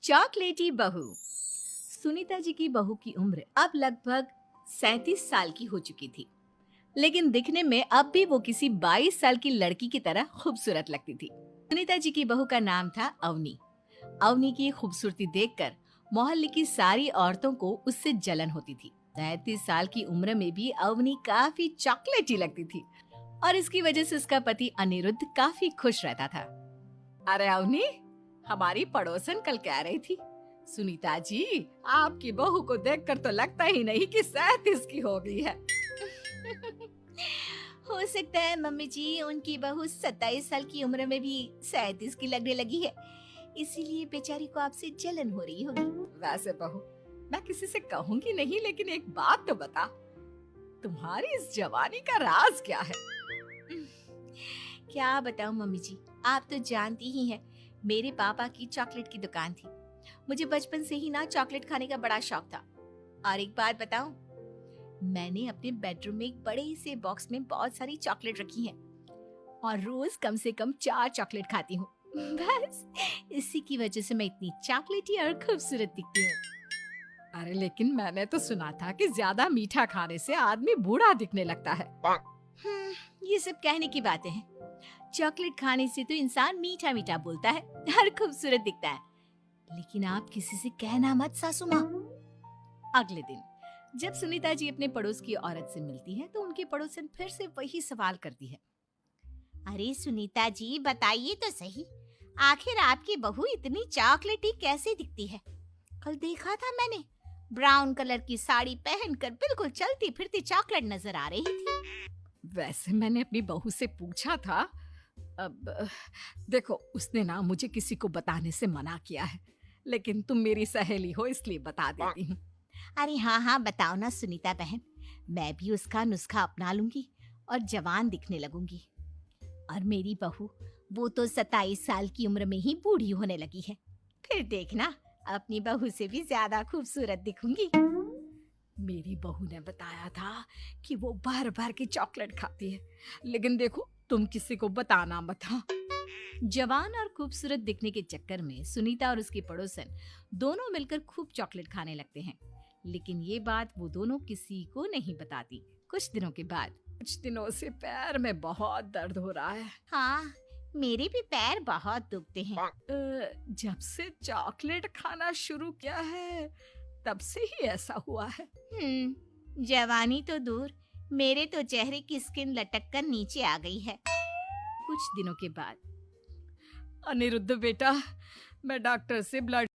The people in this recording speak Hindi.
चॉकलेटी बहू। सुनीता जी की बहू की उम्र अब लगभग 37 साल की हो चुकी थी, लेकिन दिखने में अब भी वो किसी 22 साल की लड़की की तरह खूबसूरत लगती थी। सुनीता जी की बहू का नाम था अवनी। अवनी की खूबसूरती देखकर मोहल्ले की सारी औरतों को उससे जलन होती थी। 33 साल की उम्र में भी अवनी काफी चॉकलेटी लगती थी और इसकी वजह से उसका पति अनिरुद्ध काफी खुश रहता था। अरे अवनी, हमारी पड़ोसन कल कह रही थी, सुनीता जी आपकी बहू को देखकर तो लगता ही नहीं कि 37 की हो गई है। हो सकता है मम्मी जी उनकी बहू 27 साल की उम्र में भी 37 की लगने लगी है, इसीलिए बेचारी को आपसे जलन हो रही होगी। वैसे बहू, मैं किसी से कहूंगी नहीं, लेकिन एक बात तो बता, तुम्हारी इस जवानी का राज क्या है? क्या बताऊं मम्मी जी, आप तो जानती ही हैं, मेरे पापा की चॉकलेट की दुकान थी। मुझे बचपन से ही ना चॉकलेट खाने का बड़ा शौक था। और एक बात बताऊं, मैंने अपने बेडरूम में एक बड़े से बॉक्स में बहुत सारी चॉकलेट रखी हैं और रोज कम से कम 4 चॉकलेट खाती हूँ। बस इसी की वजह से मैं इतनी चॉकलेटी और खूबसूरत दिखती हूँ। अरे लेकिन मैंने तो सुना था कि ज्यादा मीठा खाने से आदमी बूढ़ा दिखने लगता है। ये सब कहने की बातें हैं। चॉकलेट खाने से तो इंसान मीठा मीठा बोलता है और खूबसूरत दिखता है। लेकिन आप किसी से कहना मत सासू माँ। अगले दिन जब सुनीता जी अपने पड़ोस की औरत से मिलती है तो उनकी पड़ोसन फिर से वही सवाल करती है। अरे सुनीता जी बताइए तो सही, आखिर आपकी बहू इतनी चॉकलेटी कैसे दिखती है? कल देखा था मैंने, ब्राउन कलर की साड़ी पहनकर बिल्कुल चलती फिरती चॉकलेट नजर आ रही थी। वैसे मैंने अपनी बहू से पूछा था। अब देखो, उसने ना मुझे किसी को बताने से मना किया है, लेकिन तुम मेरी सहेली हो इसलिए बता देती हूँ। अरे हाँ हाँ बताओ ना सुनीता बहन, मैं भी उसका नुस्खा अपना लूंगी और जवान दिखने लगूंगी। और मेरी बहू, वो तो 27 साल की उम्र में ही बूढ़ी होने लगी है। फिर देखना, अपनी बहू से भी ज्यादा खूबसूरत दिखूंगी। मेरी बहू ने बताया था कि वो भर भर के चॉकलेट खाती है, लेकिन देखो तुम किसी को बताना मत। हाँ। जवान और खूबसूरत दिखने के चक्कर में सुनीता और उसकी पड़ोसन दोनों मिलकर खूब चॉकलेट खाने लगते हैं, लेकिन ये बात वो दोनों किसी को नहीं बताती। कुछ दिनों से पैर में बहुत दर्द हो रहा है। हाँ, मेरे भी पैर बहुत दुखते हैं। जब से चॉकलेट खाना शुरू किया है तब से ही ऐसा हुआ है। जवानी तो दूर, मेरे तो चेहरे की स्किन लटक कर नीचे आ गई है। कुछ दिनों के बाद, अनिरुद्ध बेटा, मैं डॉक्टर से ब्लड